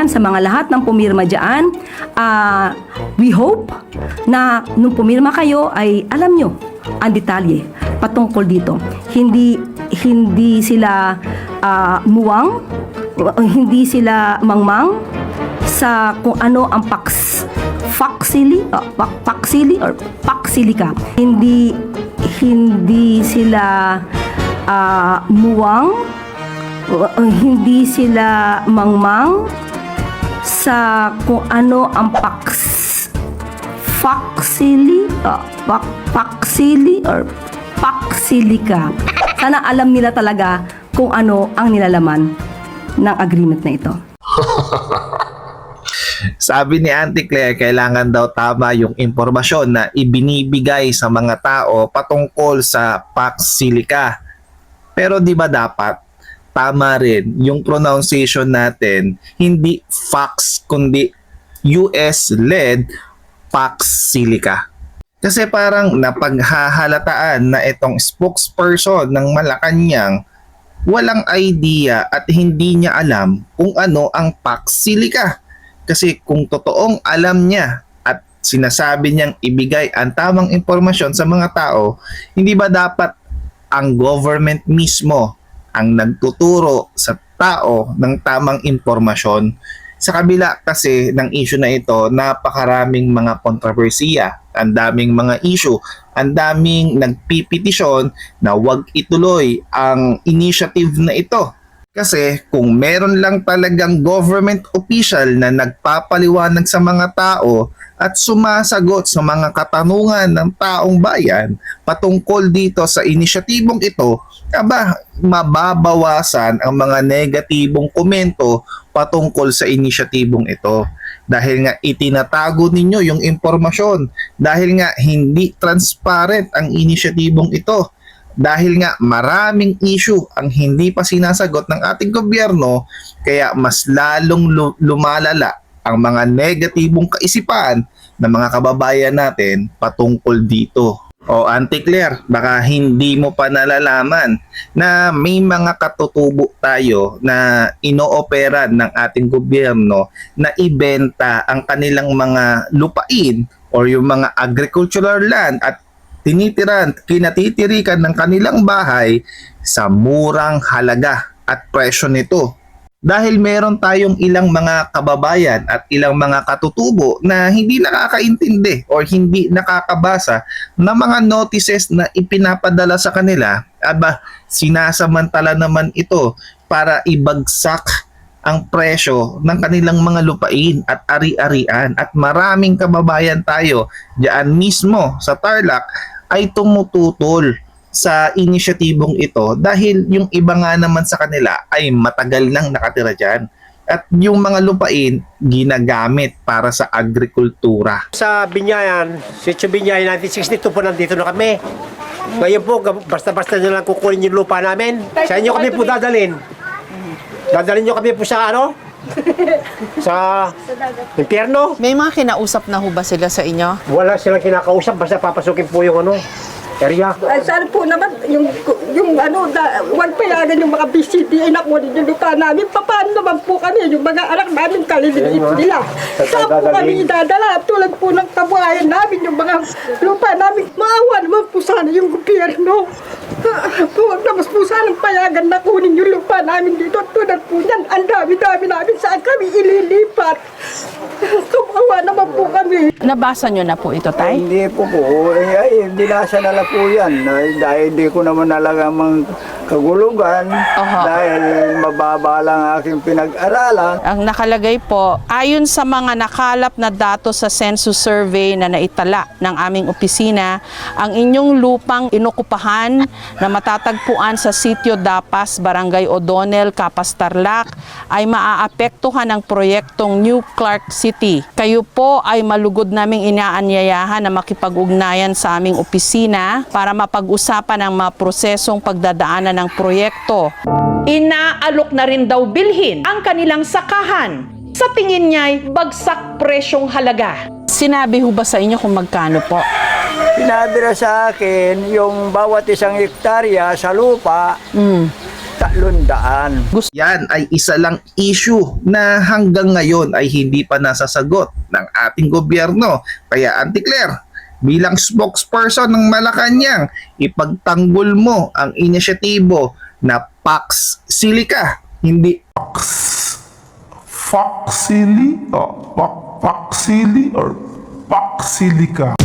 Sa mga lahat ng pumirma dyan, we hope na nung pumirma kayo ay alam nyo ang detalye patungkol dito. Hindi sila muwang, hindi sila mangmang sa kung ano ang paksili or paksilika. Hindi sila muwang, hindi sila mangmang sa kung ano ang paksili or paksilika. Sana alam nila talaga kung ano ang nilalaman ng agreement na ito. Sabi ni Auntie Claire, kailangan daw tama yung impormasyon na ibinibigay sa mga tao patungkol sa Pax Silica. Pero di ba dapat tama rin yung pronunciation natin, hindi Fax kundi US-led Pax Silica. Kasi parang napaghahalataan na itong spokesperson ng Malacanang walang idea at hindi niya alam kung ano ang Pax Silica. Kasi kung totoong alam niya at sinasabi niyang ibigay ang tamang impormasyon sa mga tao, hindi ba dapat ang government mismo ang nagtuturo sa tao ng tamang impormasyon? Sa kabila kasi ng issue na ito, napakaraming mga kontrobersiya, ang daming mga issue, ang daming nagpipetisyon na wag ituloy ang initiative na ito. Kasi kung meron lang talagang government official na nagpapaliwanag sa mga tao at sumasagot sa mga katanungan ng taong bayan patungkol dito sa inisyatibong ito, mababawasan ang mga negatibong komento patungkol sa inisyatibong ito. Dahil nga itinatago ninyo yung impormasyon, dahil nga hindi transparent ang inisyatibong ito, dahil nga maraming issue ang hindi pa sinasagot ng ating gobyerno, kaya mas lalong lumalala ang mga negatibong kaisipan ng mga kababayan natin patungkol dito. O Auntie Claire, baka hindi mo pa nalalaman na may mga katutubo tayo na inooperan ng ating gobyerno na ibenta ang kanilang mga lupain or yung mga agricultural land at kinatitirikan ng kanilang bahay sa murang halaga at presyo nito. Dahil meron tayong ilang mga kababayan at ilang mga katutubo na hindi nakakaintindi o hindi nakakabasa ng mga notices na ipinapadala sa kanila, sinasamantala naman ito para ibagsak ang presyo ng kanilang mga lupain at ari-arian. At maraming kababayan tayo diyan mismo sa Tarlac ay tumututol sa inisyatibong ito dahil yung iba nga naman sa kanila ay matagal nang nakatira dyan. At yung mga lupain ginagamit para sa agrikultura. Sa Binyayan, Sitio Binyayan 1962 po nandito na kami. Ngayon po, basta-basta nyo lang kukunin yung lupa namin. Sa inyo kami po dadalhin. Dadalhin nyo kami po sa ano? Sa impyerno. May mga kinausap na ho ba sila sa inyo? Wala silang kinakausap, basta papasukin po yung ano, area. Ay, sana po naman, yung huwag payagan yung mga BCDA na kunin yung lupa namin. Paano naman po kami, yung mga anak namin, kaliliit nila. Saan po kami idadala? Tulad po ng kabuhayan namin, yung mga lupa namin. Maawa naman po sana yung gobyerno. Huwag naman po sana payagan na kunin yung lupa namin dito. Tulad po yan, ang dami-dami namin. Saan kami ililipat? Kawawa naman po kami. Nabasa nyo na po ito, Tay? Hindi po. Binasa na lang po yan. Dahil hindi ko naman nalagamang kagulugan. Dahil mababa lang aking pinag-aralan. Ang nakalagay po, ayon sa mga nakalap na datos sa census survey na naitala ng aming opisina, ang inyong lupang inokupahan na matatagpuan sa Sitio Dapas, Barangay O'Donnell, Capas, Tarlac ay maaapektuhan ng proyektong New Clark City. Kayo po ay malugod naming inaanyayahan na makipag-ugnayan sa aming opisina para mapag-usapan ang mga prosesong pagdadaanan ng proyekto. Inaalok na rin daw bilhin ang kanilang sakahan. Sa tingin niya'y bagsak presyong halaga. Sinabi ho ba sa inyo kung magkano po? Pinadala sa akin yung bawat isang hektarya sa lupa 300. Yan ay isa lang issue na hanggang ngayon ay hindi pa nasasagot ng ating gobyerno. Kaya Auntie Claire, bilang spokesperson ng Malacanang, ipagtanggol mo ang inisyatibo na Pax Silica, hindi Paxili or Paxilica.